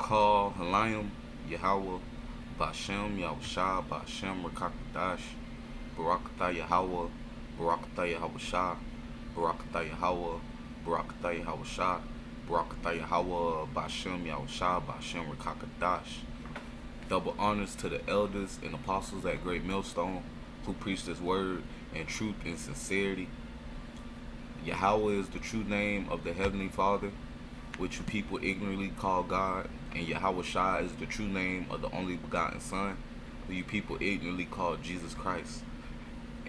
Call Halayim Yahweh Bashem Yahushua Bashem Rakakadash Barakatah Yahweh Barakatah Yahushua Barakatah Yahweh Barakatah Yahushua Barakatah Yahweh Bashem Yahushua Bashem Rakakadash. Double honors to the elders and apostles at Great Millstone who preach this word in truth and sincerity. Yahweh is the true name of the Heavenly Father, which you people ignorantly call God, and Yahweh Shai is the true name of the only begotten Son, who you people ignorantly call Jesus Christ.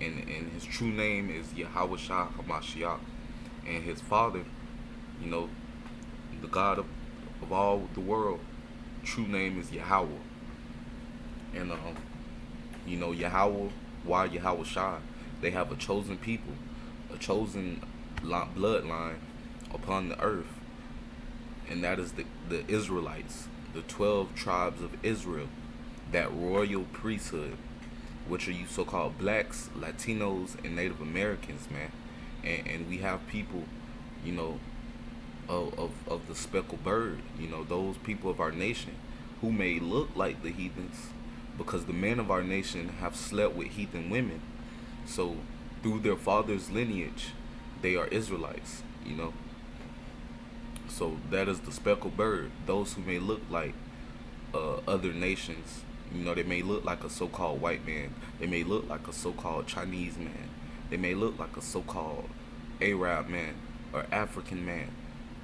And his true name is Yahweh Shai Hamashiach. And his Father, you know, the God of all the world, true name is Yahweh. And Yahweh, why Yahweh Shai? They have a chosen people, a chosen bloodline upon the earth, and that is the Israelites, the 12 tribes of Israel, that royal priesthood, which are you so-called blacks, Latinos, and Native Americans, man. And we have people, you know, of the speckled bird, you know, those people of our nation who may look like the heathens because the men of our nation have slept with heathen women. So through their father's lineage, they are Israelites, you know. So that is the speckled bird. Those who may look like other nations, you know, they may look like a so-called white man. They may look like a so-called Chinese man. They may look like a so-called Arab man or African man.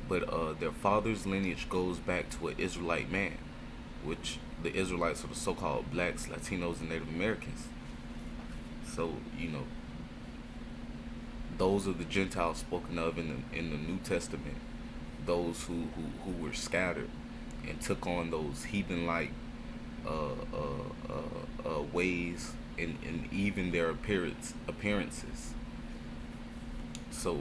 But their father's lineage goes back to an Israelite man, which the Israelites are the so-called blacks, Latinos, and Native Americans. So, you know, those are the Gentiles spoken of in the New Testament. Those who were scattered and took on those heathen-like ways and even their appearances. So,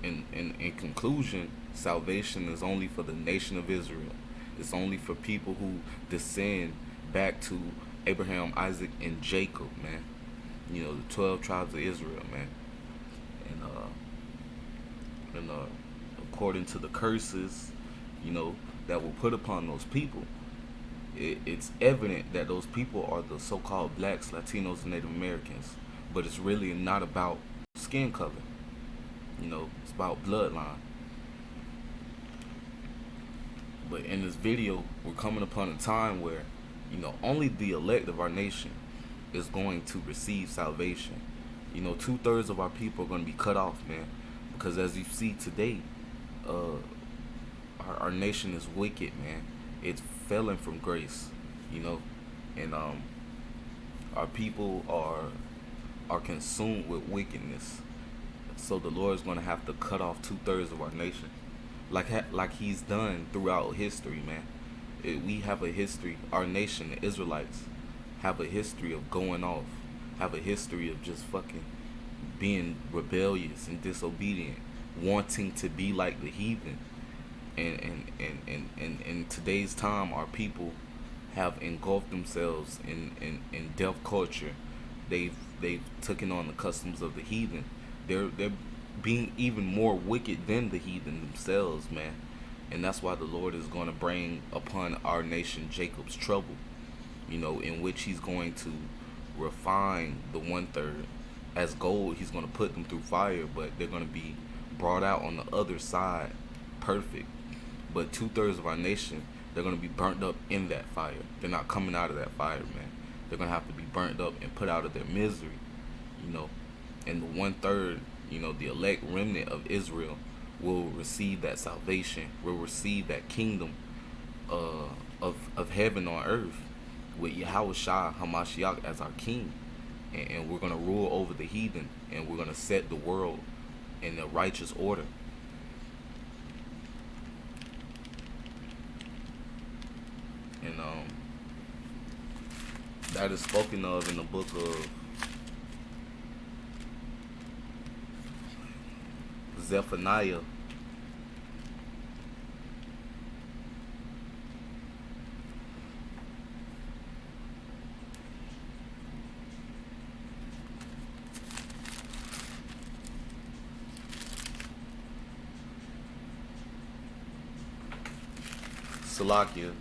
in conclusion, salvation is only for the nation of Israel. It's only for people who descend back to Abraham, Isaac, and Jacob, man. You know, the 12 tribes of Israel, man. And according to the curses, you know, that were put upon those people, it's evident that those people are the so-called blacks, Latinos, and Native Americans. But it's really not about skin color. You know, it's about bloodline. But in this video, we're coming upon a time where, you know, only the elect of our nation is going to receive salvation. You know, 2/3 of our people are going to be cut off, man. Because as you see today, our nation is wicked, man. It's fallen from grace, you know. And our people are consumed with wickedness. So the Lord is going to have to cut off 2/3 of our nation, like He's done throughout history, man. We have a history. Our nation, the Israelites, have a history of going off, have a history of just fucking being rebellious and disobedient, wanting to be like the heathen. And in today's time, our people have engulfed themselves in deaf culture. They've taken on the customs of the heathen. They're being even more wicked than the heathen themselves, man. And that's why the Lord is going to bring upon our nation Jacob's trouble, you know, in which He's going to refine the 1/3 as gold. He's going to put them through fire, but they're going to be brought out on the other side perfect. But 2/3 of our nation, they're going to be burnt up in that fire. They're not coming out of that fire, man. They're going to have to be burnt up and put out of their misery, you know. And the 1/3, you know, the elect remnant of Israel will receive that salvation, will receive that kingdom of heaven on earth with Yahweh Shai Hamashiach as our king. And we're going to rule over the heathen, and we're going to set the world in a righteous order. And that is spoken of in the book of Zephaniah. Salakia.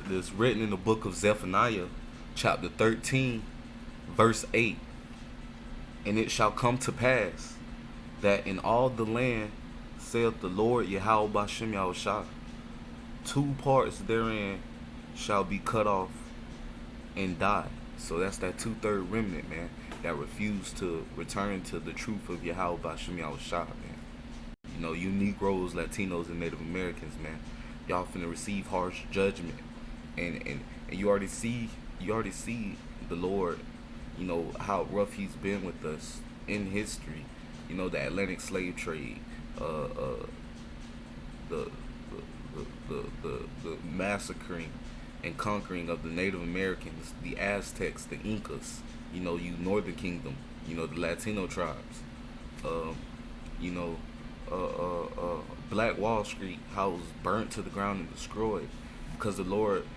This written in the book of Zephaniah, chapter 13, verse 8. And it shall come to pass that in all the land, saith the Lord Yahweh Bashem Yahushua, two parts therein shall be cut off and die. So that's that 2/3 remnant, man, that refused to return to the truth of Yahweh Bashem Yahushua, man. You know, you Negroes, Latinos, and Native Americans, man, y'all finna receive harsh judgment. And you already see the Lord, you know, how rough he's been with us in history. You know, the Atlantic slave trade, the the massacring and conquering of the Native Americans, the Aztecs, the Incas, you know, you Northern Kingdom, you know, the Latino tribes, you know, Black Wall Street, how it was burnt to the ground and destroyed because the Lord,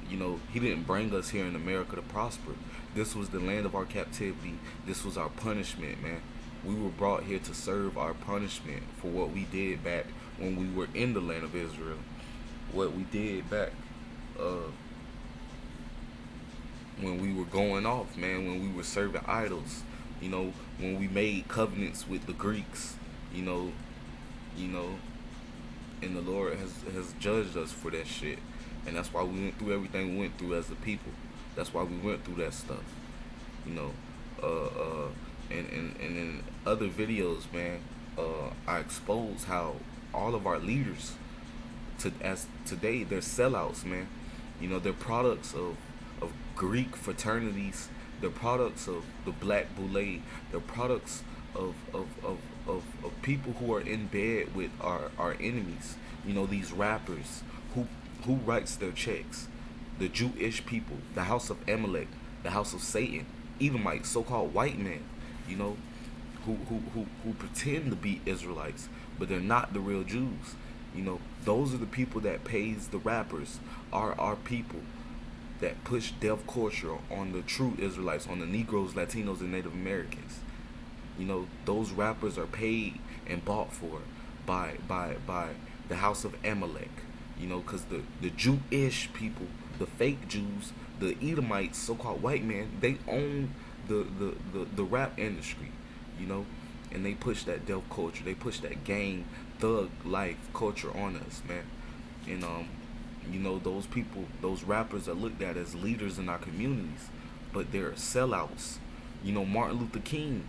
you know, he didn't bring us here in America to prosper. This was the land of our captivity. This was our punishment, man. We were brought here to serve our punishment for what we did back when we were in the land of Israel. What we did back when we were going off, man, when we were serving idols, you know, when we made covenants with the Greeks, you know, and the Lord has judged us for that shit. And that's why we went through everything we went through as a people. That's why we went through that stuff. You know, and in other videos, man, I expose how all of our leaders as today, they're sellouts, man. You know, they're products of Greek fraternities. They're products of the Black Boule. They're products of people who are in bed with our enemies. You know, these rappers who writes their checks. The Jewish people, the house of Amalek, the house of Satan, Edomites, so-called white men, you know, who pretend to be Israelites, but they're not the real Jews. You know, those are the people that pays the rappers, our people that push death culture on the true Israelites, on the Negroes, Latinos, and Native Americans. You know, those rappers are paid and bought for by the house of Amalek. You know, because the Jewish people, the fake Jews, the Edomites, so-called white men, they own the rap industry, you know, and they push that death culture. They push that gang, thug life culture on us, man. And, you know, those people, those rappers are looked at as leaders in our communities, but they're sellouts. You know, Martin Luther King,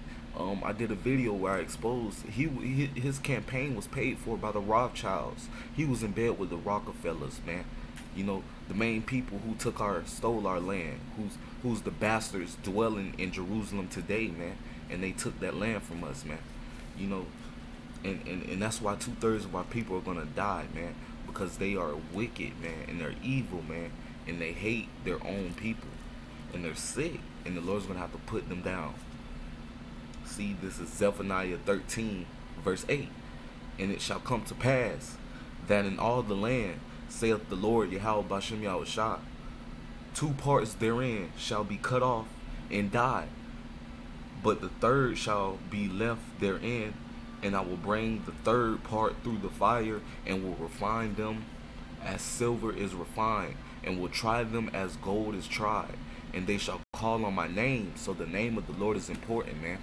I did a video where I exposed his campaign was paid for by the Rothschilds. He was in bed with the Rockefellers, man. You know, the main people who stole our land, who's the bastards dwelling in Jerusalem today, man. And they took that land from us, man. You know, and that's why 2/3 of our people are gonna die, man, because they are wicked, man, and they're evil, man, and they hate their own people, and they're sick, and the Lord's gonna have to put them down. See, this is Zephaniah 13, verse 8. And it shall come to pass that in all the land, saith the Lord Yahweh Bashem Yahushua, two parts therein shall be cut off and die, but the third shall be left therein, and I will bring the third part through the fire, and will refine them as silver is refined, and will try them as gold is tried, and they shall call on my name. So the name of the Lord is important, man.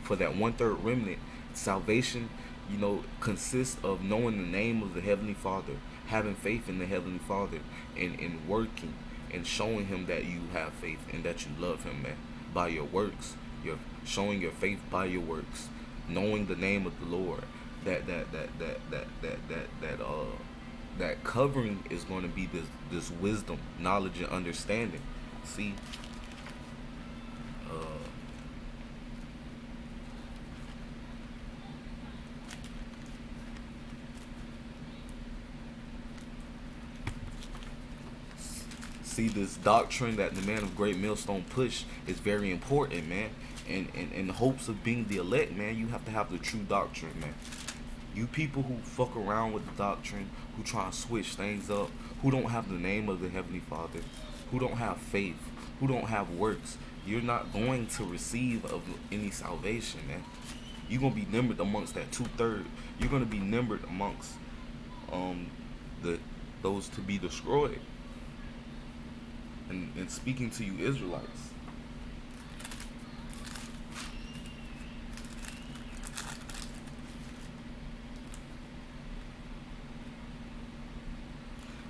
For that 1/3 remnant, salvation, you know, consists of knowing the name of the Heavenly Father, having faith in the Heavenly Father, and working and showing him that you have faith and that you love him, man, by your works. You're showing your faith by your works, knowing the name of the Lord. That covering is going to be this wisdom, knowledge, and understanding. See, See, this doctrine that the man of great millstone push is very important, man. And in the hopes of being the elect, man, you have to have the true doctrine, man. You people who fuck around with the doctrine, who try to switch things up, who don't have the name of the Heavenly Father, who don't have faith, who don't have works, you're not going to receive of any salvation, man. You're gonna be numbered amongst that 2/3. You're gonna be numbered amongst the those to be destroyed. And speaking to you Israelites,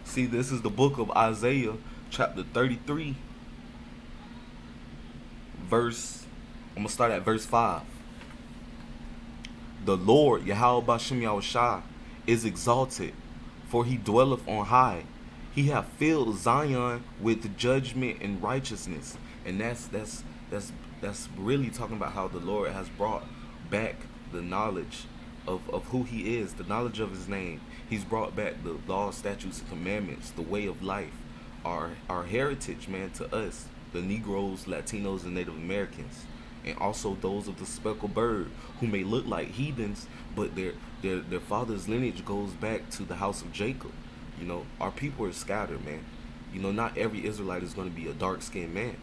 see, this is the book of Isaiah, chapter 33, verse. I'm gonna start at verse 5. The Lord Yahweh Bashem Yahushua is exalted, for he dwelleth on high. He hath filled Zion with judgment and righteousness. And that's really talking about how the Lord has brought back the knowledge of who he is, the knowledge of his name. He's brought back the law, statutes, and commandments, the way of life, our heritage, man, to us, the Negroes, Latinos, and Native Americans. And also those of the speckled bird, who may look like heathens, but their father's lineage goes back to the house of Jacob. You know, our people are scattered, man. You know, not every Israelite is going to be a dark-skinned man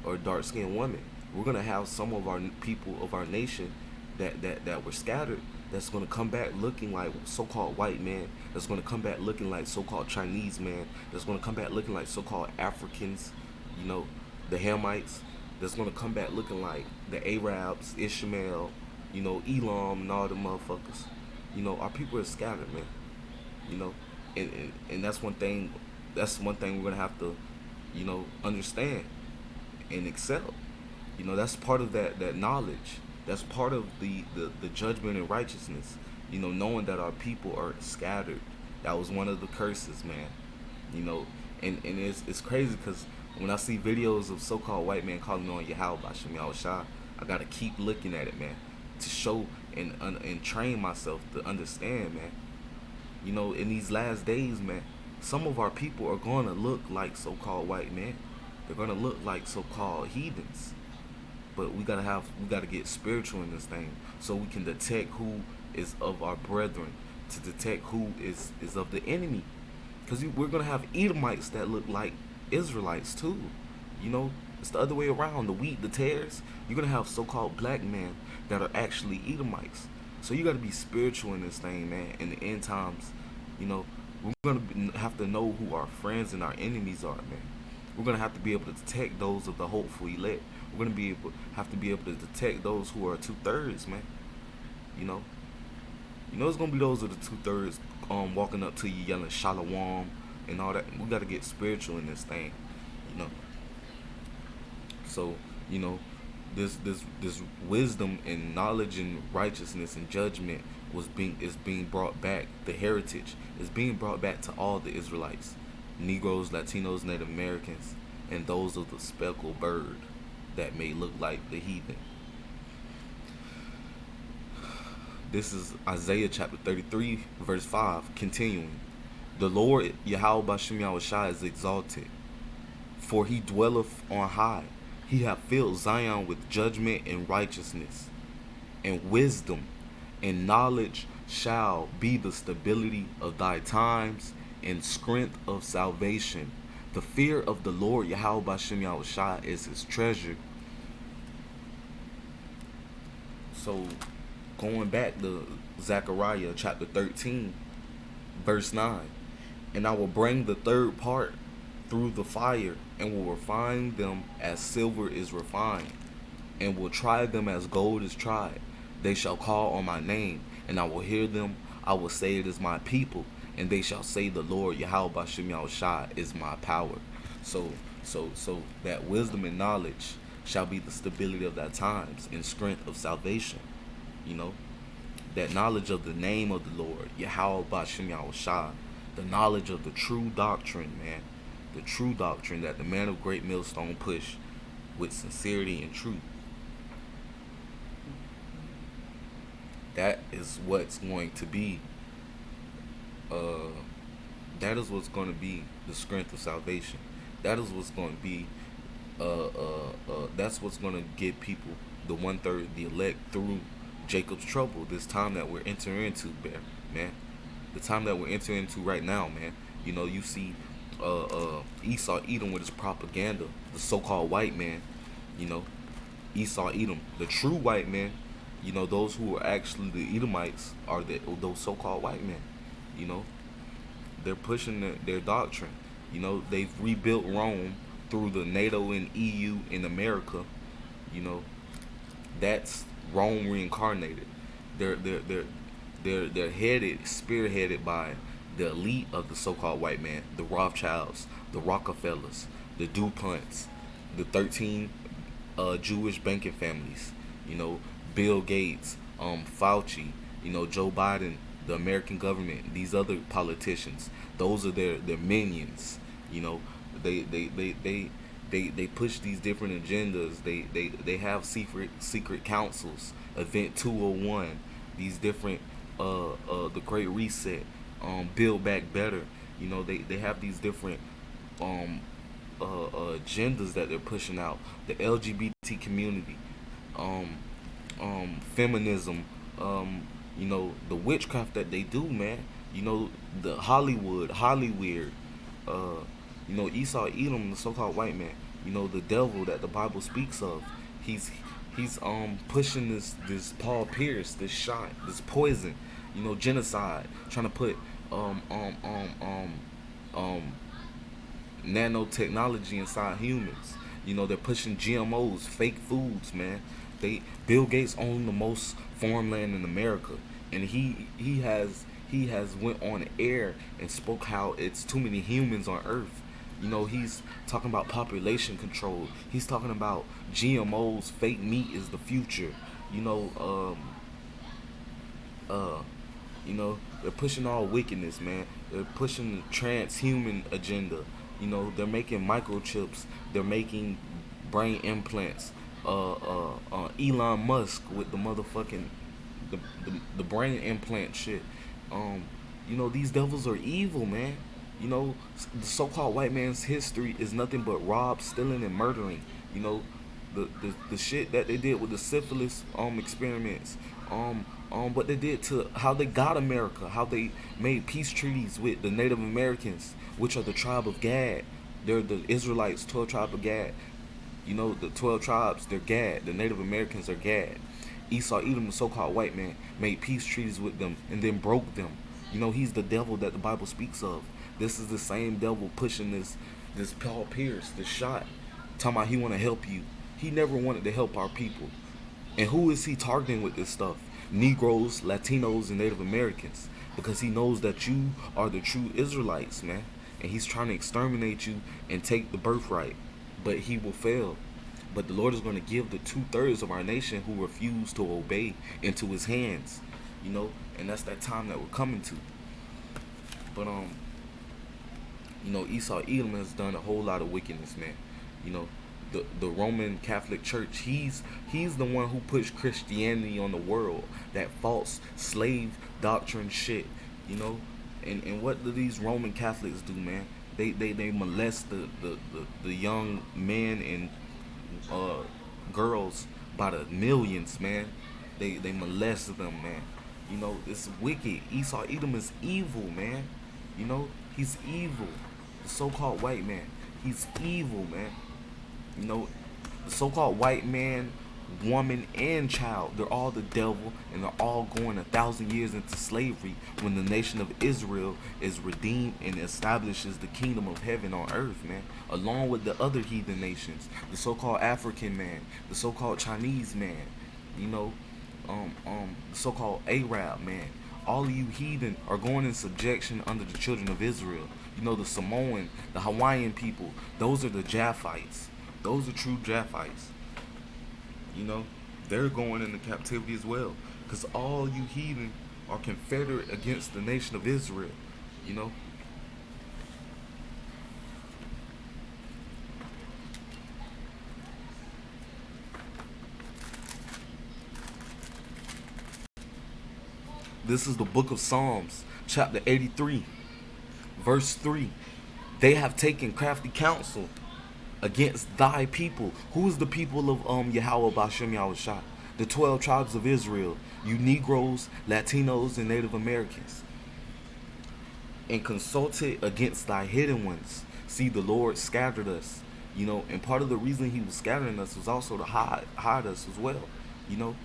or a dark-skinned woman. We're going to have some of our people of our nation that were scattered, that's going to come back looking like so-called white man, that's going to come back looking like so-called Chinese man, that's going to come back looking like so-called Africans, you know, the Hamites, that's going to come back looking like the Arabs, Ishmael, you know, Elam, and all the motherfuckers. You know, our people are scattered, man. You know, and that's one thing we're going to have to, you know, understand and accept. You know, that's part of that knowledge. That's part of the judgment and righteousness. You know, knowing that our people are scattered. That was one of the curses, man. You know, and it's crazy because when I see videos of so-called white men calling on Yahweh Bashem Yahushua, I gotta keep looking at it, man, to show and train myself to understand, man. You know, in these last days, man, some of our people are gonna look like so-called white men. They're gonna look like so-called heathens. But we gotta get spiritual in this thing, so we can detect who is of our brethren, to detect who is of the enemy. Because we're gonna have Edomites that look like Israelites too. You know, it's the other way around. The wheat, the tares. You're gonna have so-called black men that are actually Edomites. So you gotta be spiritual in this thing, man. In the end times, you know, we're gonna have to know who our friends and our enemies are, man. We're gonna have to be able to detect those of the hopeful elect. We're gonna have to be able to detect those who are 2/3, man. You know, it's gonna be those of the 2/3 walking up to you yelling shalom and all that. We gotta get spiritual in this thing, you know. So, you know, this wisdom and knowledge and righteousness and judgment is being brought back. The heritage is being brought back to all the Israelites, Negroes, Latinos, Native Americans, and those of the speckled bird that may look like the heathen. This is Isaiah chapter 33, verse 5, continuing. The Lord Yahweh Bashem Yahushua is exalted, for he dwelleth on high. He hath filled Zion with judgment and righteousness, and wisdom and knowledge shall be the stability of thy times and strength of salvation. The fear of the Lord Yahweh Bashem Yahushua is his treasure. So, going back to Zechariah chapter 13, verse 9. And I will bring the third part through the fire, and will refine them as silver is refined, and will try them as gold is tried. They shall call on my name, and I will hear them. I will say, it is my people, and they shall say, the Lord Yahweh Bashem Yahushua is my power. So that wisdom and knowledge shall be the stability of thy times and strength of salvation. You know, that knowledge of the name of the Lord Yahweh Bashem Yahushua, the knowledge of the true doctrine, man, the true doctrine that the man of great millstone push with sincerity and truth. That is what's going to be the strength of salvation. That is what's going to be. That's what's going to get people, the 1/3, the elect, through Jacob's trouble. This time that we're entering into, man. The time that we're entering into right now, man. You see Esau Edom with his propaganda. The so-called white man. You know, Esau Edom, the true white men. Those who are actually the Edomites are those so-called white men. You know, they're pushing their doctrine. They've rebuilt Rome through the NATO and EU in America. You know, that's Rome reincarnated. They're spearheaded by the elite of the so-called white man, the Rothschilds, the Rockefellers, the DuPonts, the 13 Jewish banking families. You know, Bill Gates, Fauci, Joe Biden, the American government, these other politicians. Those are their minions. You know, they they they they they push these different agendas. They have secret councils, Event 201, these different the Great Reset, Build Back Better. They have these different um agendas that they're pushing out. The LGBT community, um, feminism, the witchcraft that they do, man. The Hollywood, uh, Esau Edom, the so-called white man. The devil that the Bible speaks of. He's he's pushing this Paul Pierce, this shot, this poison, genocide, trying to put um um um um um nanotechnology inside humans. They're pushing GMOs, fake foods, man. Bill Gates owned the most farmland in America, and he has went on air and spoke how it's too many humans on Earth. He's talking about population control. He's talking about GMOs, fake meat is the future. You know, uh, they're pushing all wickedness, man. They're pushing the transhuman agenda. They're making microchips. They're making brain implants. Elon Musk with the motherfucking the brain implant shit. Um, these devils are evil, man. The so-called white man's history is nothing but rob, stealing, and murdering. You know, the shit that they did with the syphilis experiments. What they did to how they got America, how they made peace treaties with the Native Americans, which are the tribe of Gad. They're the Israelites, 12 tribe of Gad. The 12 tribes, they're Gad. The Native Americans are Gad. Esau Edom, the so-called white man, made peace treaties with them and then broke them. He's the devil that the Bible speaks of. This is the same devil pushing this Paul Pierce, this shot, talking about he want to help you. He never wanted to help our people. And who is he targeting with this stuff? Negroes, Latinos, and Native Americans. Because he knows that you are the true Israelites, man. And he's trying to exterminate you and take the birthright. But he will fail. But the Lord is going to give the 2/3 of our nation who refuse to obey into his hands. And that's that time that we're coming to. But Esau Edom has done a whole lot of wickedness, man. You know, the Roman Catholic Church, he's the one who pushed Christianity on the world, that false slave doctrine shit. And what do these Roman Catholics do, man? They molest the young men and girls by the millions, man. They molest them, man. It's wicked. Esau Edom is evil, man. He's evil. The so-called white man, he's evil, man. The so-called white man, woman, and child, they're all the devil, and they're all going 1,000 years into slavery when the nation of Israel is redeemed and establishes the kingdom of heaven on earth, man, along with the other heathen nations, the so-called African man, the so-called Chinese man, the so-called Arab man. All of you heathen are going in subjection under the children of Israel. The Samoan, the Hawaiian people, those are the Japhites. Those are true Japhites. They're going into captivity as well. Because all you heathen are confederate against the nation of Israel. You know? This is the book of Psalms, chapter 83, verse 3. They have taken crafty counsel against thy people. Who is the people of Yahweh Bashem Yahushua? The 12 tribes of Israel. You Negroes, Latinos, and Native Americans. And consulted against thy hidden ones. See, the Lord scattered us. And part of the reason he was scattering us was also to hide us as well. You know,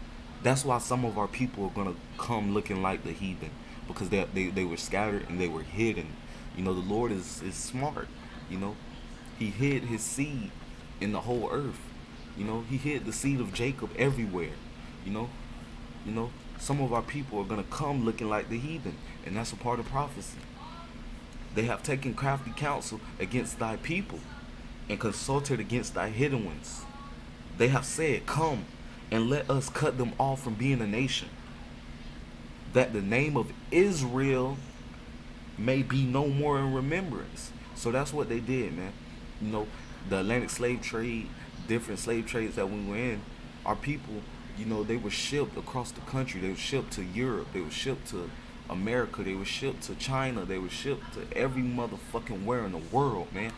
that's why some of our people are gonna come looking like the heathen, because they were scattered and they were hidden. The Lord is smart. He hid his seed in the whole earth. He hid the seed of Jacob everywhere. You know, some of our people are gonna come looking like the heathen, and that's a part of prophecy. They have taken crafty counsel against thy people, and consulted against thy hidden ones. They have said, come and let us cut them off from being a nation, that the name of Israel may be no more in remembrance. So that's what they did, man. The Atlantic slave trade, different slave trades that we were in, our people, they were shipped across the country. They were shipped to Europe. They were shipped to America. They were shipped to China. They were shipped to every motherfucking where in the world, man.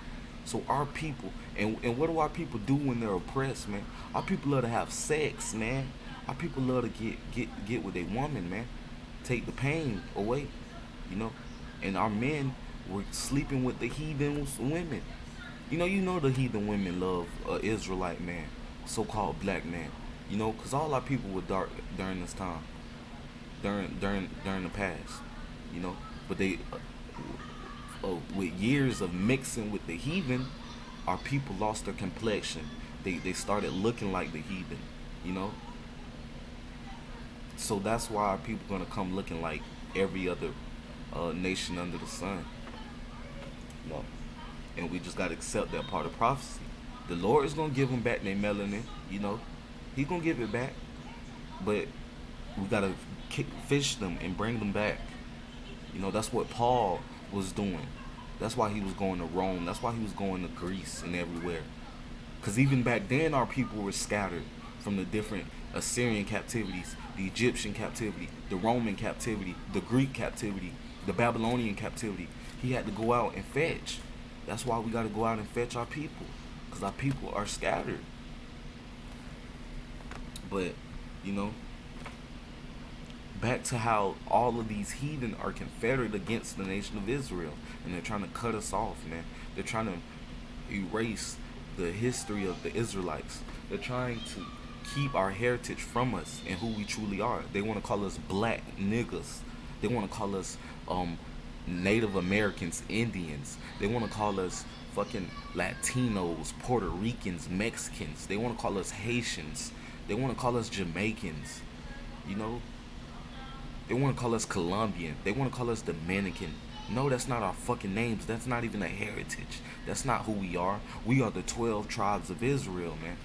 So our people, and what do our people do when they're oppressed, man? Our people love to have sex, man. Our people love to get with a woman, man. Take the pain away, And our men were sleeping with the heathen women. The heathen women love Israelite man, so-called black man. Because all our people were dark during this time, during the past, But they, with years of mixing with the heathen, our people lost their complexion. They started looking like the heathen, So that's why our people gonna come looking like every other nation under the sun. And we just gotta accept that part of prophecy. The Lord is gonna give them back their melanin, He's gonna give it back, but we gotta fish them and bring them back. That's what Paul was doing. That's why he was going to Rome. That's why he was going to Greece and everywhere. Because even back then, our people were scattered from the different Assyrian captivities, the Egyptian captivity, the Roman captivity, the Greek captivity, the Babylonian captivity. He had to go out and fetch. That's why we got to go out and fetch our people, because our people are scattered. But, back to how all of these heathen are confederate against the nation of Israel, and they're trying to cut us off, man. They're trying to erase the history of the Israelites. They're trying to keep our heritage from us and who we truly are. They want to call us black niggas. They want to call us Native Americans, Indians. They want to call us fucking Latinos, Puerto Ricans, Mexicans. They want to call us Haitians. They want to call us Jamaicans. They want to call us Colombian. They want to call us Dominican. No, that's not our fucking names. That's not even a heritage. That's not who we are. We are the 12 tribes of Israel, man.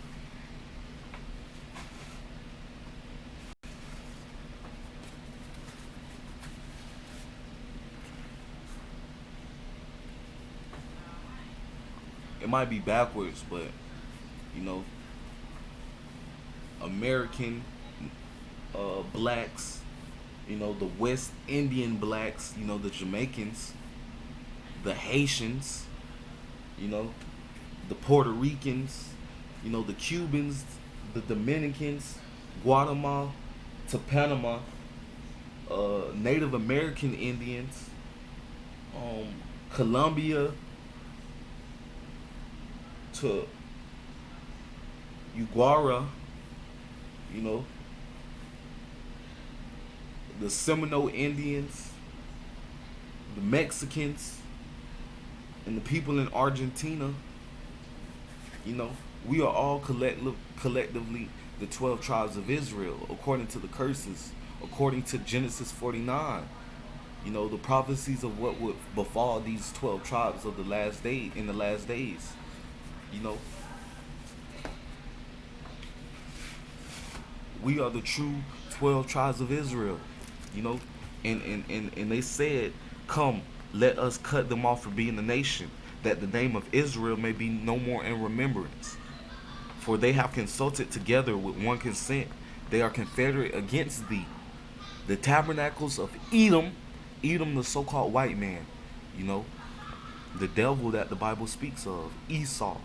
It might be backwards, but, American blacks, the West Indian blacks, the Jamaicans, the Haitians, the Puerto Ricans, the Cubans, the Dominicans, Guatemala to Panama, Native American Indians, Colombia to Uguara, the Seminole Indians, the Mexicans, and the people in Argentina. We are all collectively the 12 tribes of Israel, according to the curses, according to Genesis 49. The prophecies of what would befall these 12 tribes of the last day in the last days. We are the true 12 tribes of Israel. And they said, come, let us cut them off from being a nation, that the name of Israel may be no more in remembrance. For they have consulted together with one consent. They are confederate against thee. The tabernacles of Edom, the so-called white man, The devil that the Bible speaks of, Esau,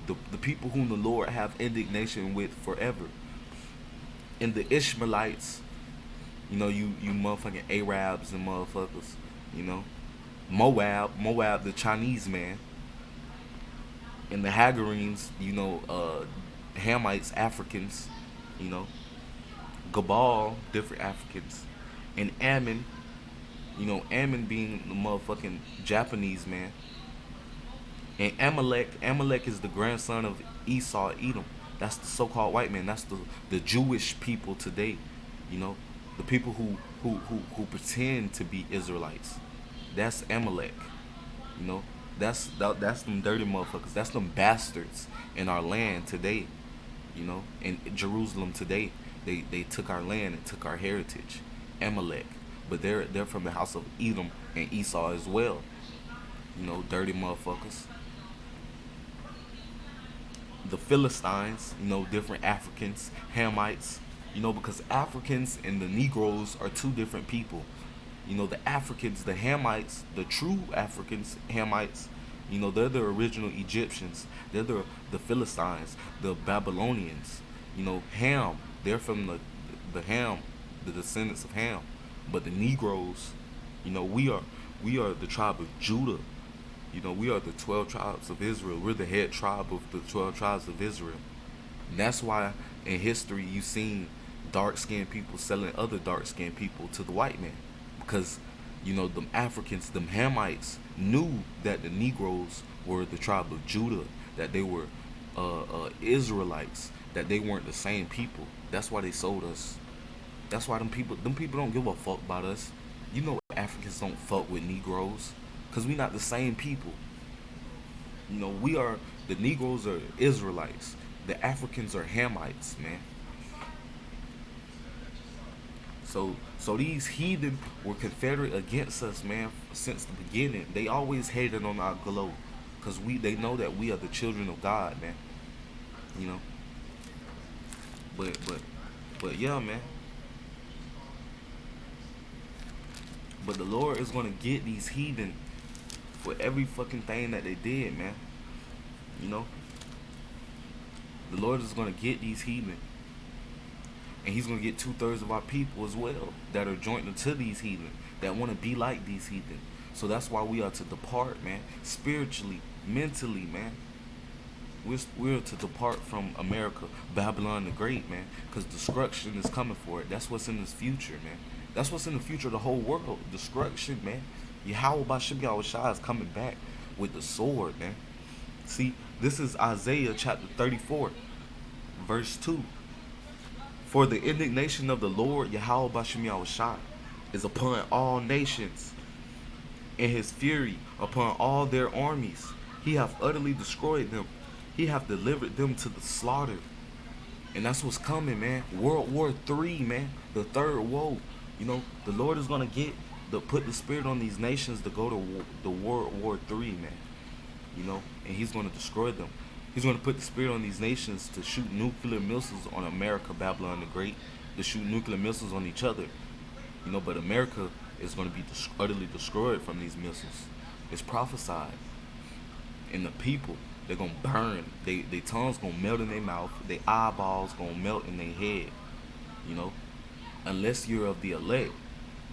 the people whom the Lord have indignation with forever. And the Ishmaelites, you motherfucking Arabs and motherfuckers, you know. Moab, the Chinese man. And the Hagarenes, Hamites, Africans, you know. Gabal, different Africans. And Ammon, Ammon being the motherfucking Japanese man. And Amalek is the grandson of Esau, Edom. That's the so-called white man. That's the Jewish people today. You know, the people who pretend to be Israelites. That's Amalek. You know, that's them dirty motherfuckers. That's them bastards in our land today. You know, in Jerusalem today, they took our land and took our heritage. Amalek, but they're from the house of Edom and Esau as well. You know, dirty motherfuckers. The Philistines, different Africans, Hamites, because Africans and the Negroes are two different people. The Africans, the Hamites, the true Africans, Hamites, they're the original Egyptians. They're the Philistines, the Babylonians. Ham, they're from the Ham, the descendants of Ham. But the Negroes, we are the tribe of Judah. We are the 12 tribes of Israel. We're the head tribe of the 12 tribes of Israel. And that's why in history you've seen dark skinned people selling other dark skinned people to the white man. Because, them Africans, them Hamites, knew that the Negroes were the tribe of Judah, that they were Israelites, that they weren't the same people. That's why they sold us. That's why them people don't give a fuck about us. Africans don't fuck with Negroes. Because we not the same people. The Negroes are Israelites. The Africans are Hamites, man. So these heathen were confederate against us, man, since the beginning. They always hated on our glow. Because they know that we are the children of God, man. You know. But yeah, man. But the Lord is gonna get these heathen for every fucking thing that they did, man. The Lord is gonna get these heathen. And he's gonna get 2/3 of our people as well that are joined to these heathen, that want to be like these heathen. So that's why we are to depart, man. Spiritually, mentally, man. We're to depart from America, Babylon the Great, man. Because destruction is coming for it. That's what's in this future, man. That's what's in the future of the whole world. Destruction, man. Yahweh Bashim Yahushua is coming back with the sword, man. See, this is Isaiah chapter 34, verse 2. For the indignation of the Lord, Yahweh Bashim Yahushua, is upon all nations, and his fury upon all their armies. He hath utterly destroyed them. He hath delivered them to the slaughter. And that's what's coming, man. World War III, man. The third woe. The Lord is going to put the spirit on these nations to go to the World War III, man. And he's going to destroy them. He's going to put the spirit on these nations to shoot nuclear missiles on America, Babylon the Great, to shoot nuclear missiles on each other. But America is going to be utterly destroyed from these missiles. It's prophesied. And the people, they're going to burn. Their tongues going to melt in their mouth. Their eyeballs going to melt in their head. Unless you're of the elect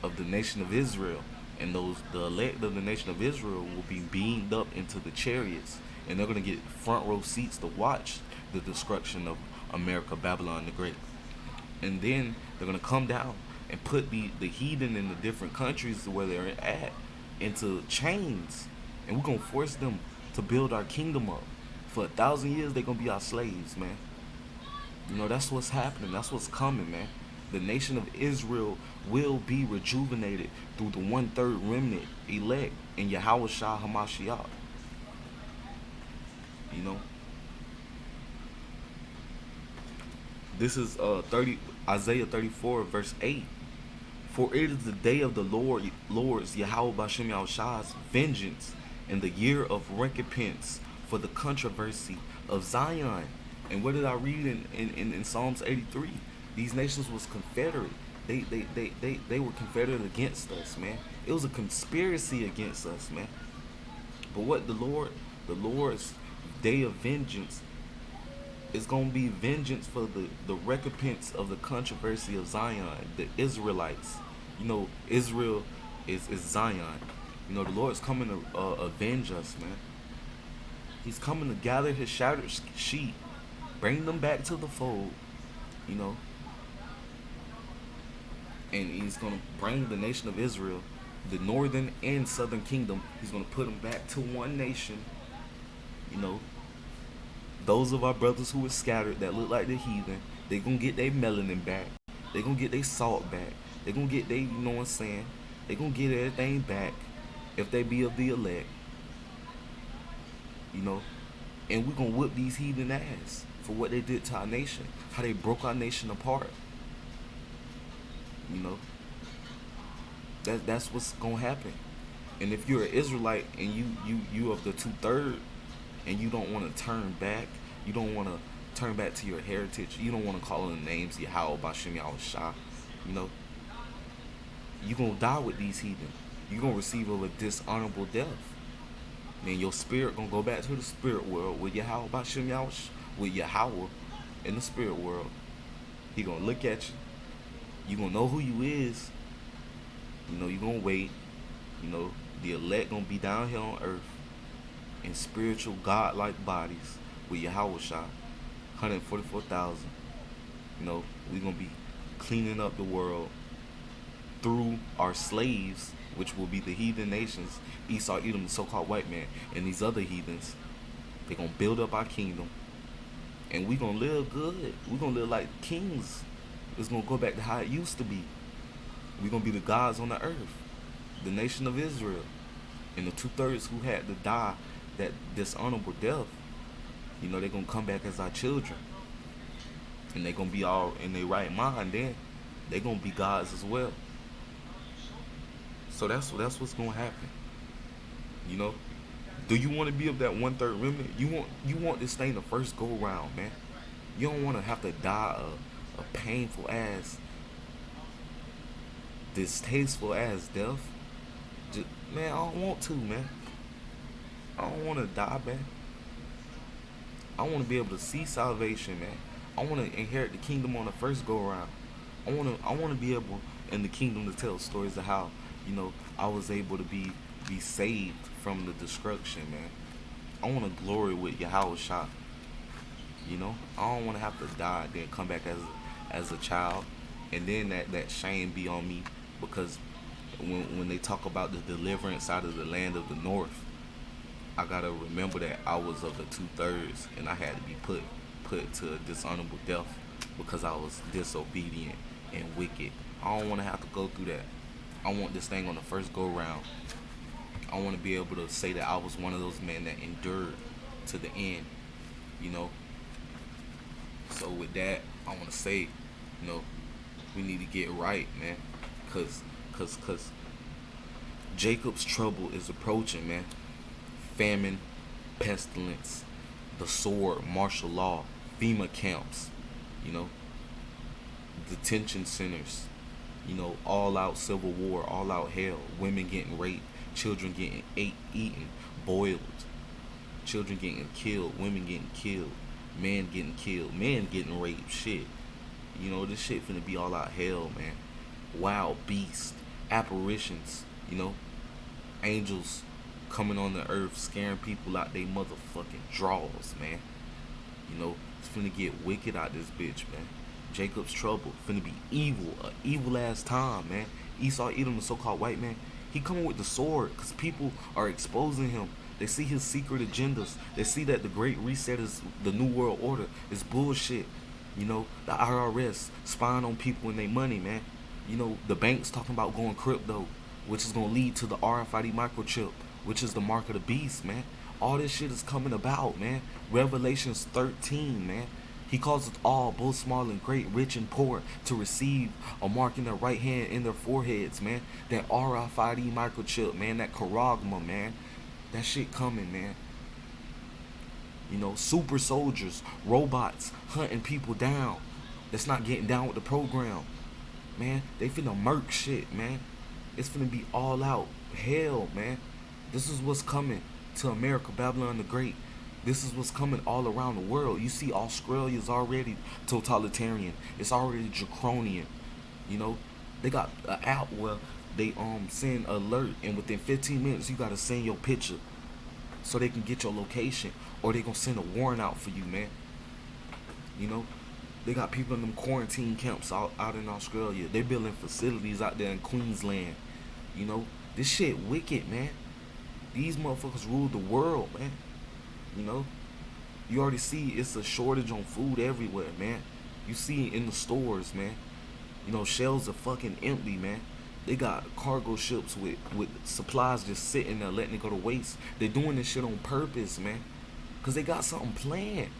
of the nation of Israel. And the elect of the nation of Israel will be beamed up into the chariots. And they're going to get front row seats to watch the destruction of America, Babylon the Great. And then they're going to come down and put the heathen in the different countries where they're at into chains. And we're going to force them to build our kingdom up. For 1,000 years, they're going to be our slaves, man. That's what's happening. That's what's coming, man. The nation of Israel will be rejuvenated through the 1/3 remnant elect in Yahweh Shah Hamashiach. This is Isaiah 34 verse 8. For it is the day of the Lord's Yahweh Bashim Yahushua's vengeance, and the year of recompense for the controversy of Zion. And what did I read in Psalms 83? These nations was confederate. They were confederate against us, man. It was a conspiracy against us, man. But what the Lord's day of vengeance is going to be vengeance for the recompense of the controversy of Zion, the Israelites. Israel is Zion. The Lord's coming to avenge us, man. He's coming to gather his shattered sheep, bring them back to the fold, you know, and he's going to bring the nation of Israel, the northern and southern kingdom, he's going to put them back to one nation, you know. Those of our brothers who were scattered that look like the heathen, they going to get their melanin back. They going to get their salt back. They going to get their, you know what I'm saying? They going to get everything back if they be of the elect, you know. And we're going to whip these heathen ass for what they did to our nation, how they broke our nation apart. You know, that's what's gonna happen. And if you're an Israelite and you of the 2/3, and you don't want to turn back, you don't want to turn back to your heritage, you don't want to call on the names Yahweh, Bashem, Yahweh Shah, you know, you're gonna die with these heathen. You're gonna receive a dishonorable death. Man, your spirit gonna go back to the spirit world with Yahweh, Bashem, Yahweh, with Yahweh in the spirit world. He gonna look at you. You gonna know who you is. You know, you gonna wait. You know, the elect gonna be down here on earth in spiritual God-like bodies with Yahweh Shah, 144,000. You know, we gonna be cleaning up the world through our slaves, which will be the heathen nations, Esau, Edom, the so-called white man, and these other heathens. They gonna build up our kingdom, and we gonna live good. We gonna live like kings. It's gonna go back to how it used to be. We're gonna be the gods on the earth, the nation of Israel, and the 2/3 who had to die that dishonorable death. You know, they're gonna come back as our children, and they're gonna be all in their right mind. Then they're gonna be gods as well. So that's what's gonna happen. You know, do you want to be of that 1/3 remnant? You want this thing to first go around, man. You don't want to have to die a painful ass, distasteful ass death. Man, I don't want to, man. I don't want to die, man. I want to be able to see salvation, man. I want to inherit the kingdom on the first go around. I want to be able in the kingdom to tell stories of how, you know, I was able to be saved from the destruction, man. I want to glory with Yahweh Shah. You know, I don't want to have to die then come back as a child, and then that shame be on me, because when they talk about the deliverance out of the land of the north, I gotta remember that I was of the 2/3, and I had to be put to a dishonorable death because I was disobedient and wicked. I don't want to have to go through that. I want this thing on the first go round. I want to be able to say that I was one of those men that endured to the end, you know. So with that, I want to say, you know, we need to get right, man, cause Jacob's trouble is approaching, man. Famine, pestilence, the sword, martial law, FEMA camps, you know, detention centers, you know, all out civil war, all out hell, women getting raped, children getting eaten, boiled, children getting killed, women getting killed, men getting killed, men getting raped, shit. You know, this shit finna be all out hell, man. Wild beasts, apparitions, you know, angels coming on the earth, scaring people out they motherfucking draws, man. You know, it's finna get wicked out this bitch, man. Jacob's trouble finna be evil, a evil ass time, man. Esau, Edom, the so-called white man, he coming with the sword because people are exposing him. They see his secret agendas. They see that the Great Reset is the New World Order. It's bullshit. You know, the IRS spying on people and their money, man. You know, the banks talking about going crypto, which is going to lead to the RFID microchip, which is the mark of the beast, man. All this shit is coming about, man. Revelations 13, man. He calls us all, both small and great, rich and poor, to receive a mark in their right hand, in their foreheads, man. That RFID microchip, man. That charagma, man. That shit coming, man. You know, super soldiers, robots, hunting people down that's not getting down with the program. Man, they finna murk shit, man. It's finna be all out hell, man. This is what's coming. to America, Babylon the Great. This is what's coming all around the world. You see, Australia's already totalitarian. It's already draconian. You know, they got an app where they send alert, and within 15 minutes you gotta send your picture so they can get your location, or they gonna send a warrant out for you, man. You know, they got people in them quarantine camps out in Australia. They building facilities out there in Queensland. You know, this shit wicked, man. These motherfuckers rule the world, man. You know, you already see it's a shortage on food everywhere, man. You see it in the stores, man. You know, shelves are fucking empty, man. They got cargo ships with supplies just sitting there letting it go to waste. They're doing this shit on purpose, man. Because they got something planned.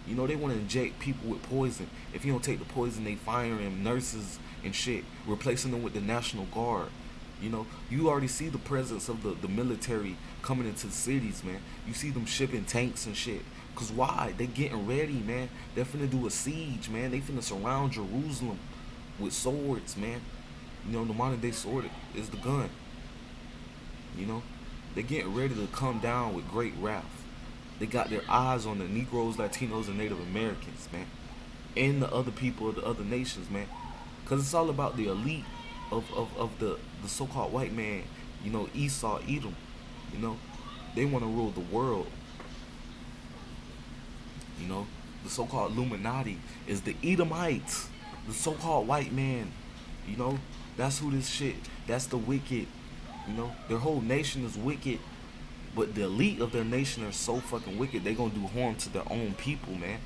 You know, they want to inject people with poison. If you don't take the poison, they firing nurses and shit, replacing them with the National Guard. You know, you already see the presence of the military coming into the cities, man. You see them shipping tanks and shit. Cause why? They getting ready, man. They're finna do a siege, man. They finna surround Jerusalem with swords, man. You know, the modern day sword is the gun. You know, they're getting ready to come down with great wrath. They got their eyes on the Negroes, Latinos, and Native Americans, man. And the other people of the other nations, man. Cause it's all about the elite of the so-called white man, you know, Esau, Edom, you know, they want to rule the world. You know, the so-called Illuminati is the Edomites, the so-called white man. You know, that's who this shit. That's the wicked. You know, their whole nation is wicked, but the elite of their nation are so fucking wicked. They gonna do harm to their own people, man.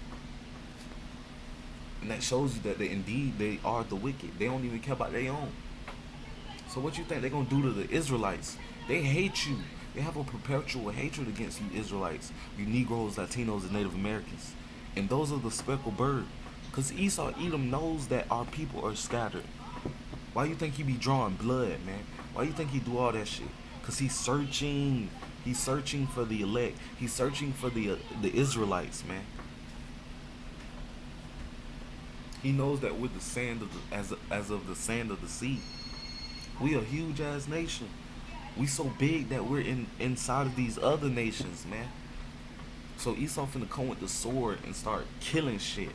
And that shows you that they are the wicked. They don't even care about their own. So what you think they're going to do to the Israelites? They hate you. They have a perpetual hatred against you Israelites, you Negroes, Latinos, and Native Americans. And those are the speckled bird. Because Esau Edom knows that our people are scattered. Why you think he be drawing blood, man? Why you think he do all that shit? Because he's searching. He's searching for the elect. He's searching for the Israelites, man. He knows that with the sand of as of the sand of the sea. We a huge ass nation. We so big that we're inside of these other nations, man. So Esau finna come with the sword and start killing shit.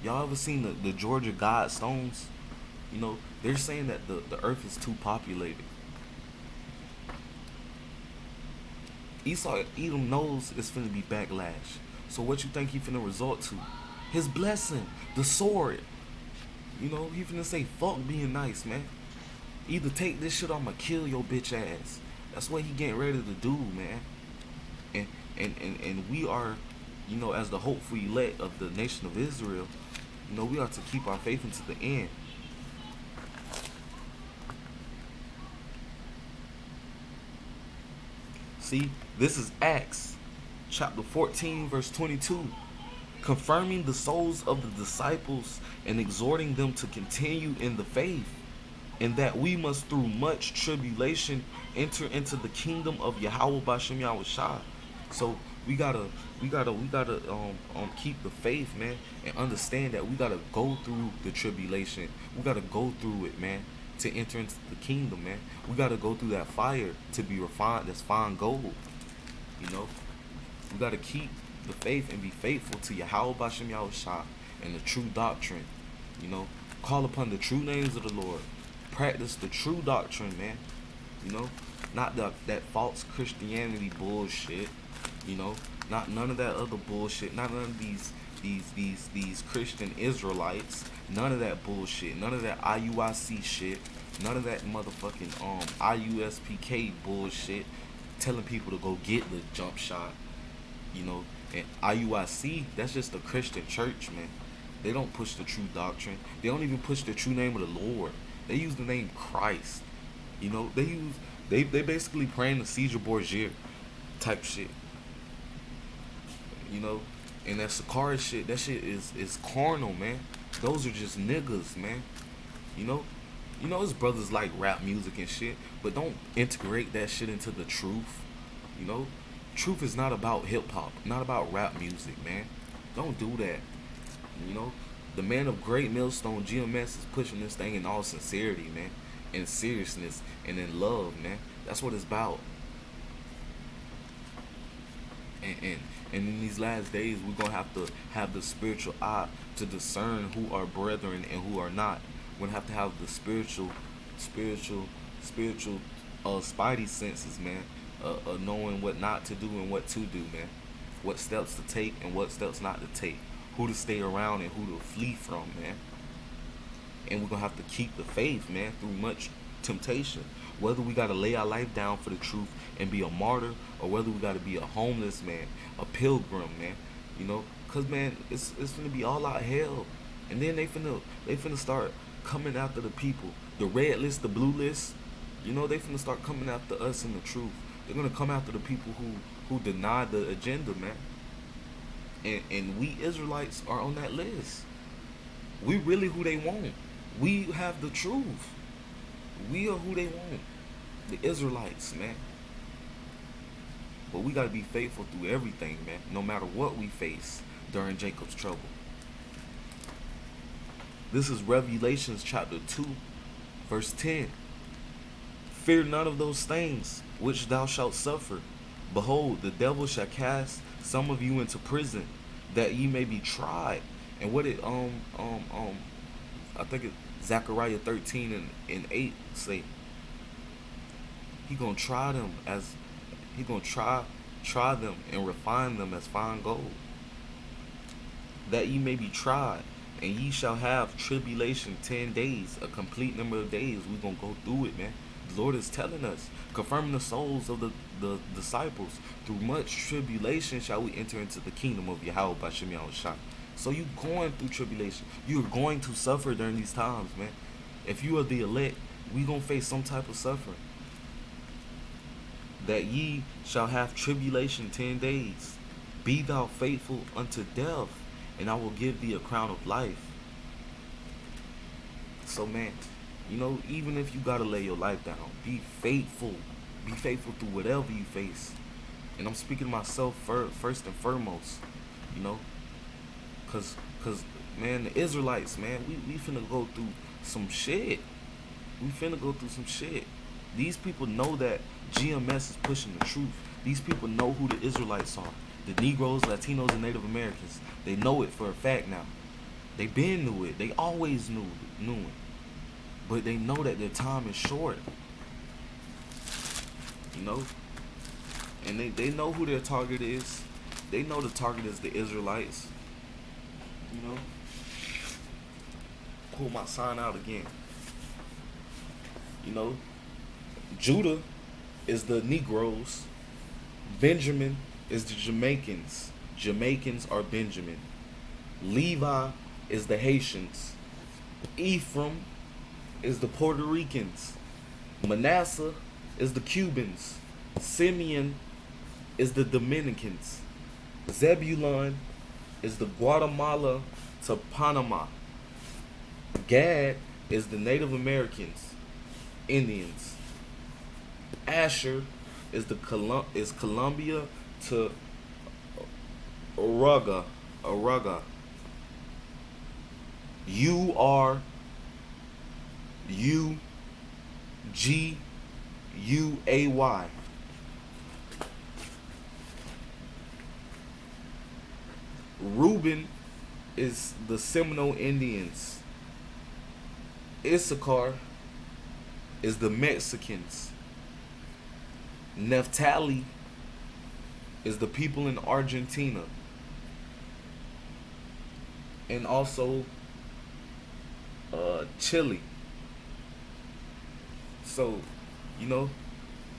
Y'all ever seen the Georgia Guidestones? You know, they're saying that the earth is too populated. Esau Edom knows it's finna be backlash. So what you think he finna resort to? His blessing, the sword. You know, he finna say, fuck being nice, man. Either take this shit or I'ma kill your bitch ass. That's what he getting ready to do, man. And we are, you know, as the hopeful elect of the nation of Israel, you know, we are to keep our faith unto the end. See, this is Acts chapter 14, verse 22. Confirming the souls of the disciples and exhorting them to continue in the faith, and that we must through much tribulation enter into the kingdom of Yahweh Bashem Yahushua. So we gotta keep the faith, man, and understand that we gotta go through the tribulation. We gotta go through it, man, to enter into the kingdom, man. We gotta go through that fire to be refined as fine gold. You know, we gotta keep the faith and be faithful to Yahweh Bashem Yahushua and the true doctrine. You know, call upon the true names of the Lord. Practice the true doctrine, man. You know, not that false Christianity bullshit. You know, not none of that other bullshit. Not none of these Christian Israelites. None of that bullshit. None of that IUIC shit. None of that motherfucking IUSPK bullshit. Telling people to go get the jump shot. You know, and IUIC, that's just a Christian church, man. They don't push the true doctrine. They don't even push the true name of the Lord. They use the name Christ. You know, they basically praying to Caesar Borgia type shit. You know, and that Sakara shit, that shit is carnal, man. Those are just niggas, man. You know, his brothers like rap music and shit, but don't integrate that shit into the truth. You know, truth is not about hip hop, not about rap music, man. Don't do that. You know, the man of great millstone, GMS, is pushing this thing in all sincerity, man, in seriousness and in love, man. That's what it's about. And in these last days, we're gonna have to have the spiritual eye to discern who are brethren and who are not. We're gonna have the spiritual, spiritual, spidey senses, man. Knowing what not to do and what to do, man. What steps to take and what steps not to take. Who to stay around and who to flee from, man. And we're gonna have to keep the faith, man, through much temptation. Whether we gotta lay our life down for the truth and be a martyr, or whether we gotta be a homeless man, a pilgrim, man. You know, cause man, it's gonna be all out hell. And then they finna start coming after the people. The red list, the blue list, you know, they finna start coming after us in the truth. They're gonna come after the people who deny the agenda, man. And we Israelites are on that list. We really who they want. We have the truth. We are who they want. The Israelites, man. But we gotta be faithful through everything, man. No matter what we face during Jacob's trouble. This is Revelations chapter 2, verse 10. Fear none of those things which thou shalt suffer. Behold, the devil shall cast some of you into prison, that ye may be tried. And what it I think it Zechariah 13 and 8 say. He gonna try them as he gonna try them and refine them as fine gold. That ye may be tried, and ye shall have tribulation 10 days, a complete number of days. We gonna go through it, man. The Lord is telling us, confirming the souls of the disciples. Through much tribulation shall we enter into the kingdom of Yahweh by Shem Yahushua. So you going through tribulation. You're going to suffer during these times, man. If you are the elect, we gonna face some type of suffering. That ye shall have tribulation 10 days. Be thou faithful unto death, and I will give thee a crown of life. So man, you know, even if you gotta lay your life down, be faithful. Be faithful through whatever you face. And I'm speaking to myself first and foremost, you know. Cause man, the Israelites, man, we finna go through some shit. We finna go through some shit. These people know that GMS is pushing the truth. These people know who the Israelites are. The Negroes, Latinos, and Native Americans. They know it for a fact now. They been knew it. They always knew it. But they know that their time is short. You know? And they know who their target is. They know the target is the Israelites. You know? Pull my sign out again. You know? Judah is the Negroes. Benjamin is the Jamaicans. Jamaicans are Benjamin. Levi is the Haitians. Ephraim is the Puerto Ricans. Manasseh is the Cubans. Simeon is the Dominicans. Zebulun is the Guatemala to Panama. Gad is the Native Americans, Indians. Asher is Colombia to Uruguay. Uruguay. Reuben is the Seminole Indians. Issachar is the Mexicans. Naphtali is the people in Argentina. And also Chile. So, you know,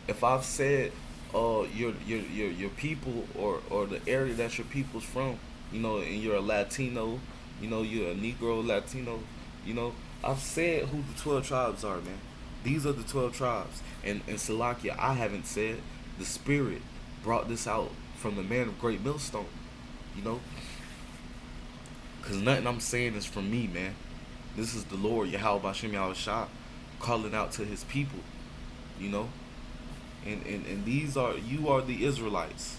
if I've said your people or the area that your people's from, you know, and you're a Latino, you know, you're a Negro Latino, you know, I've said who the 12 tribes are, man. These are the 12 tribes. And Salakia, I haven't said. The Spirit brought this out from the man of Great Millstone, you know. Because nothing I'm saying is from me, man. This is the Lord, Yahweh Bashem Yahushua, calling out to his people, you know. And you are the Israelites.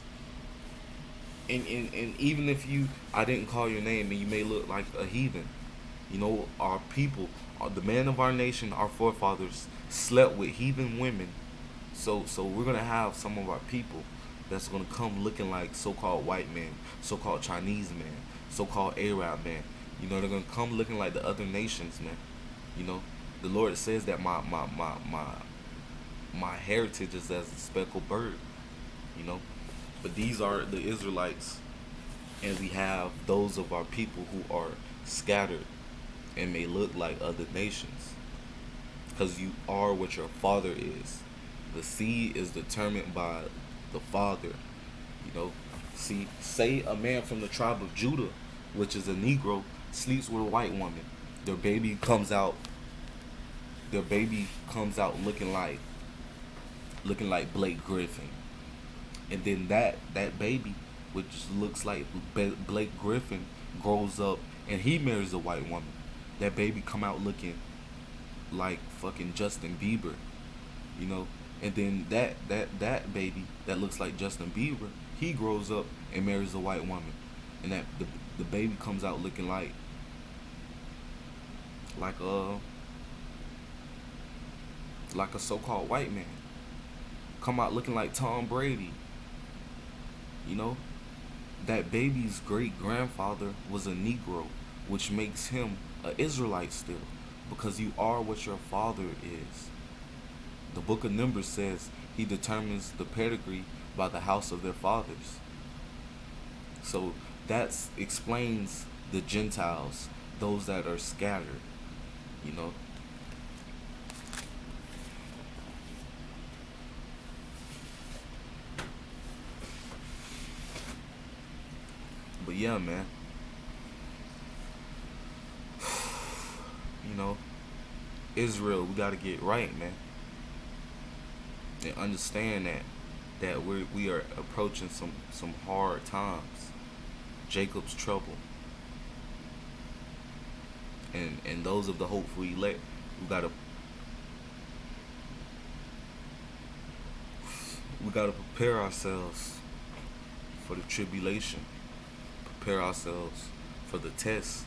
And even if I didn't call your name and you may look like a heathen, you know, our people, the man of our nation, our forefathers slept with heathen women. So we're gonna have some of our people that's gonna come looking like so-called white men, so-called Chinese men, so-called Arab men. You know, they're gonna come looking like the other nations, man. You know, the Lord says that my heritage is as a speckled bird. You know, but these are the Israelites, and we have those of our people who are scattered and may look like other nations, because you are what your father is. The seed is determined by the father. You know, see, say a man from the tribe of Judah, which is a Negro, sleeps with a white woman. Their baby comes out. Their baby comes out looking like Blake Griffin, and then that baby, which looks like Blake Griffin, grows up and he marries a white woman. That baby come out looking like fucking Justin Bieber, you know. And then that baby that looks like Justin Bieber, he grows up and marries a white woman, and that the baby comes out looking like a like a so-called white man. Come out looking like Tom Brady, you know. That baby's great grandfather was a Negro, which makes him an Israelite still, because you are what your father is. The book of Numbers says he determines the pedigree by the house of their fathers. So that explains the Gentiles, those that are scattered, you know. But yeah, man, you know, Israel, we gotta get right, man, and understand that we are approaching some hard times, Jacob's trouble, and those of the hopeful elect, we gotta prepare ourselves for the tribulation, prepare ourselves for the test,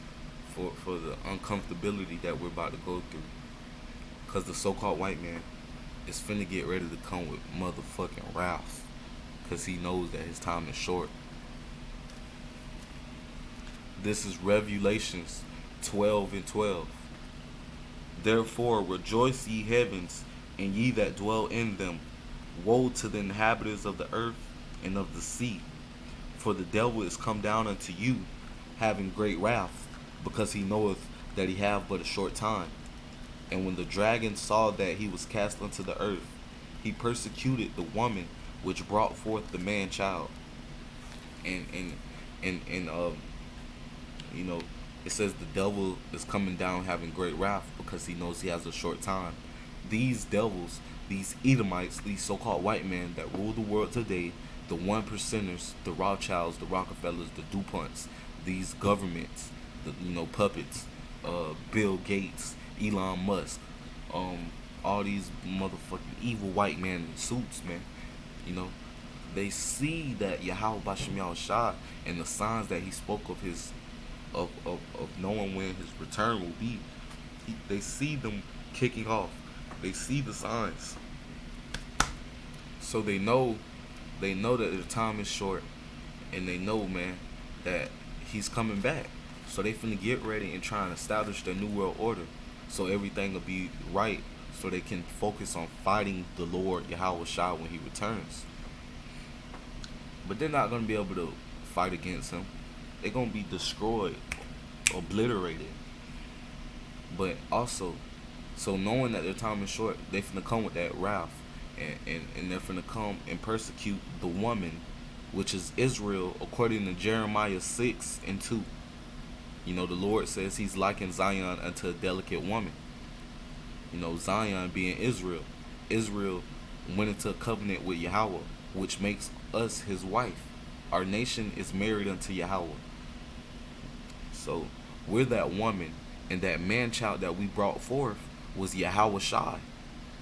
for the uncomfortability that we're about to go through, because the so-called white man is finna get ready to come with motherfucking wrath, because he knows that his time is short. This is Revelations 12:12. Therefore rejoice, ye heavens, and ye that dwell in them. Woe to the inhabitants of the earth and of the sea, for the devil is come down unto you, having great wrath, because he knoweth that he have but a short time. And when the dragon saw that he was cast unto the earth, he persecuted the woman which brought forth the man child. And you know, it says the devil is coming down having great wrath because he knows he has a short time. These devils, these Edomites, these so-called white men that rule the world today, the one percenters, the Rothschilds, the Rockefellers, the DuPonts, these governments, the puppets, Bill Gates, Elon Musk, all these motherfucking evil white men in suits, man. You know, they see that Yahweh Bashem Yahushua and the signs that he spoke of his of knowing when his return will be. They see them kicking off. They see the signs. So they know that their time is short, and they know, man, that he's coming back. So they finna get ready and try and establish their new world order, so everything will be right, so they can focus on fighting the Lord Yahweh Shah when he returns. But they're not gonna be able to fight against him. They're gonna be destroyed, obliterated. But also, so knowing that their time is short, they finna come with that wrath, and they're finna come and persecute the woman, which is Israel, according to Jeremiah 6:2. You know, the Lord says he's likened Zion unto a delicate woman. You know, Zion being Israel. Israel went into a covenant with Yahweh, which makes us his wife. Our nation is married unto Yahweh. So we're that woman, and that man child that we brought forth was Yahweh Shai.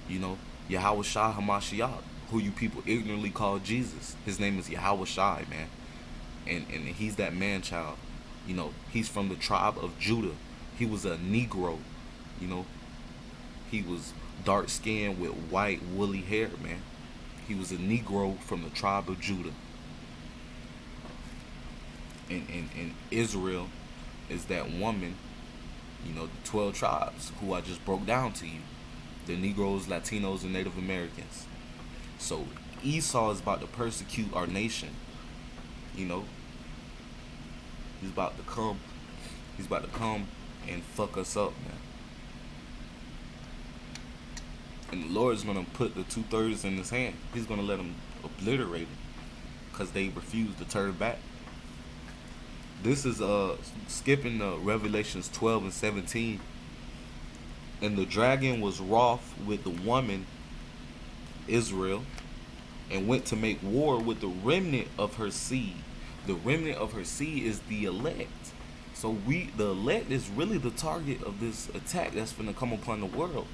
You know, Yahweh Shai Hamashiach, who you people ignorantly call Jesus. His name is Yahweh Shai, man. And he's that man child. You know, he's from the tribe of Judah. He was a Negro. You know, he was dark skinned with white woolly hair, man. He was a Negro from the tribe of Judah. And Israel is that woman, the 12 tribes who I just broke down to you. The Negroes, Latinos, and Native Americans. So Esau is about to persecute our nation. You know, he's about to come. He's about to come and fuck us up, man. And the Lord's gonna put the 2/3 in his hand. He's gonna let them obliterate them because they refuse to turn back. This is skipping Revelations 12 and 17. And the dragon was wroth with the woman Israel, and went to make war with the remnant of her seed. The remnant of her seed is the elect. So the elect is really the target of this attack that's going to come upon the world.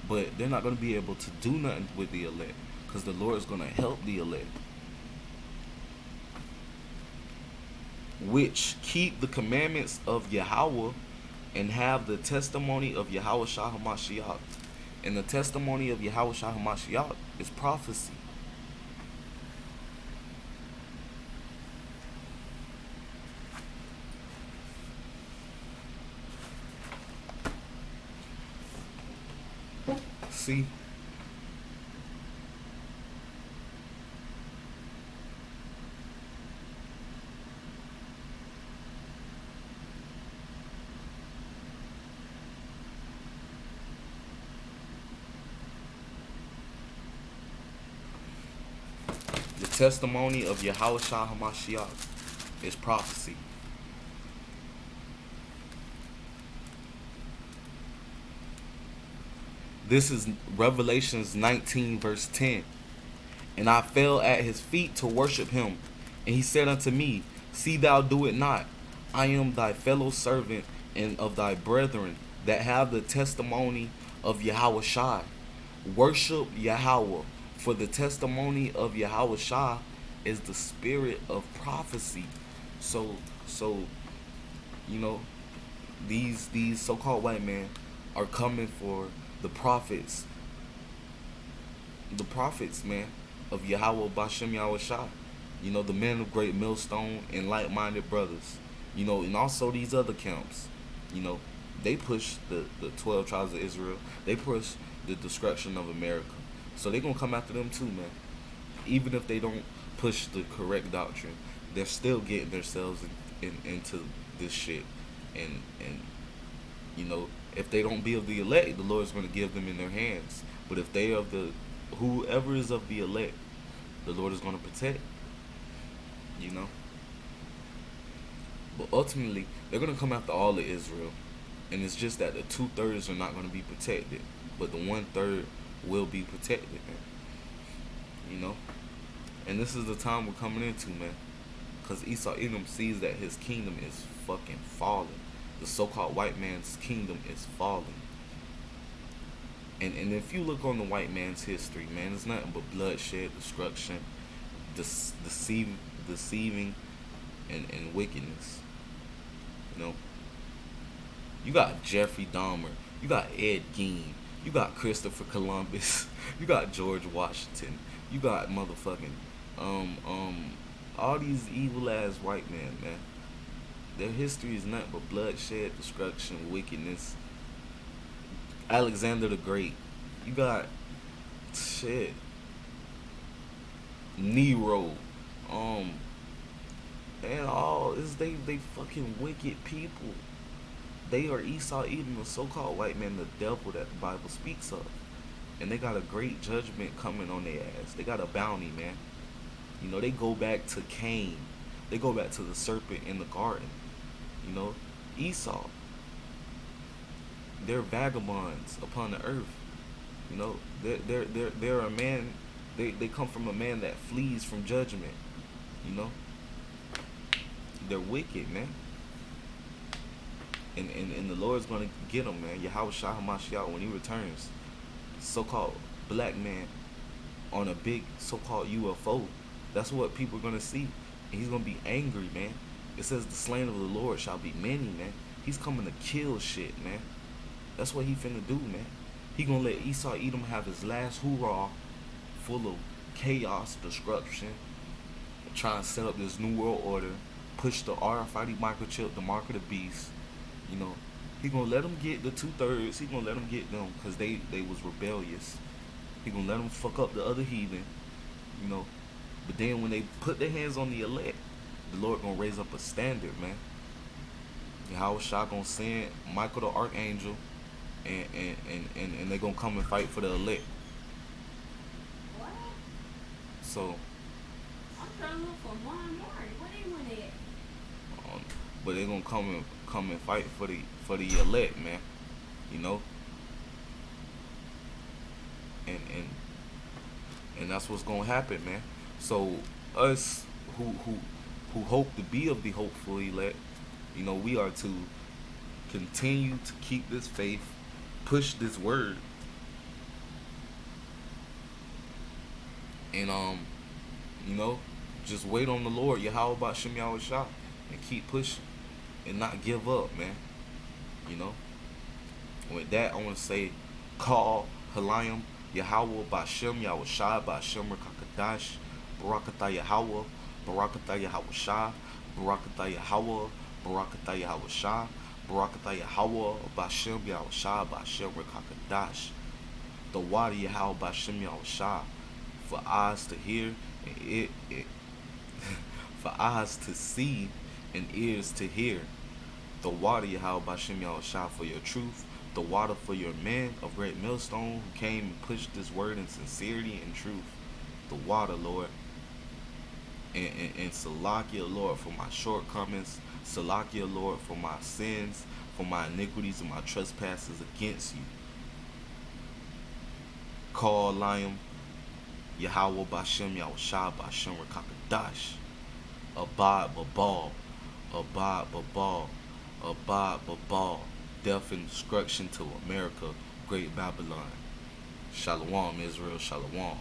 But they're not going to be able to do nothing with the elect because the Lord is going to help the elect, which keep the commandments of Yahweh and have the testimony of Yahweh Shah HaMashiach. And the testimony of Yahweh Shah HaMashiach is prophecy. See? The testimony of Yahweh Shah HaMashiach is prophecy. This is Revelations 19 verse 10. And I fell at his feet to worship him. And he said unto me, See thou do it not. I am thy fellow servant and of thy brethren that have the testimony of Yahweh Shai. Worship Yahweh, for the testimony of Yahweh Shai is the spirit of prophecy. So these so-called white men are coming for the prophets, man, of Yahweh Bashem Yahweh Shai. The men of great millstone and like-minded brothers. And also these other camps. They push the 12 tribes of Israel. They push the destruction of America. So they're going to come after them too, man. Even if they don't push the correct doctrine, they're still getting themselves into this shit. And if they don't be of the elect, the Lord's going to give them in their hands. But if they of whoever is of the elect, the Lord is going to protect. But ultimately, they're going to come after all of Israel. And it's just that the 2/3 are not going to be protected. But the 1/3 will be protected, man. And this is the time we're coming into, man. Because Esau Edom sees that his kingdom is fucking falling. The so-called white man's kingdom is falling. And if you look on the white man's history, man, it's nothing but bloodshed, destruction, deceiving, and wickedness. You got Jeffrey Dahmer, you got Ed Gein, you got Christopher Columbus, you got George Washington, you got motherfucking all these evil ass white men, man. Their history is nothing but bloodshed, destruction, wickedness. Alexander the Great. You got shit. Nero. And all is they fucking wicked people. They are Esau Edom, the so-called white man, the devil that the Bible speaks of. And they got a great judgment coming on their ass. They got a bounty, man. They go back to Cain. They go back to the serpent in the garden. Esau. They're vagabonds upon the earth. They're a man. They come from a man that flees from judgment. They're wicked, man. And the Lord's gonna get them, man. Yahweh Shah HaMashiach, when he returns, so-called black man on a big so-called UFO. That's what people are gonna see. And he's gonna be angry, man. It says the slain of the Lord shall be many, man. He's coming to kill shit, man. That's what he finna do, man. He gonna let Esau Edom have his last hoorah full of chaos, destruction, trying to set up this new world order, push the RFID microchip, the mark of the beast. You know, he gonna let them get the 2/3. He gonna let them get them because they was rebellious. He gonna let them fuck up the other heathen. You know, but then when they put their hands on the elect, the Lord gonna raise up a standard, man. Yahweh Shah gonna send Michael the archangel, and they gonna come and fight for the elect. What? So, I'm trying to look for Juan Marty. Where they went at? um, but they gonna come and fight for the elect, man. You know, and and and that's what's gonna happen, man. So us who hope to be of the hopeful elect, you know, we are to continue to keep this faith, push this word, and you know, just wait on the Lord, Yahweh Bashem Yahweh Shah, and keep pushing and not give up, man. You know. With that, I want to say, call Halayim Yahweh Bashem Yahweh Shah Bashem Rakakadash Barakatah Yahweh Barakatah Yahweh Shah Barakatah Yahweh Barakatah Yahweh Shah Barakatah Yahweh Bashem Yahweh Shah Bashem Rakakadash. The water Yahweh Bashem Yahweh Shah, for eyes to hear and it for eyes to see and ears to hear. The water Yahweh Bashem Yahweh Shah, for your truth. The water for your men of great millstone who came and pushed this word in sincerity and truth. The water, Lord. And Salakia, Lord, for my shortcomings. Salakia, Lord, for my sins, for my iniquities and my trespasses against you. Call Liam Yahweh Bashem Yahweh Shah Bashem Rakakadash. Abad Babal. Abad Babal. Abad Babal. Death and destruction to America, Great Babylon. Shalom, Israel, Shalom.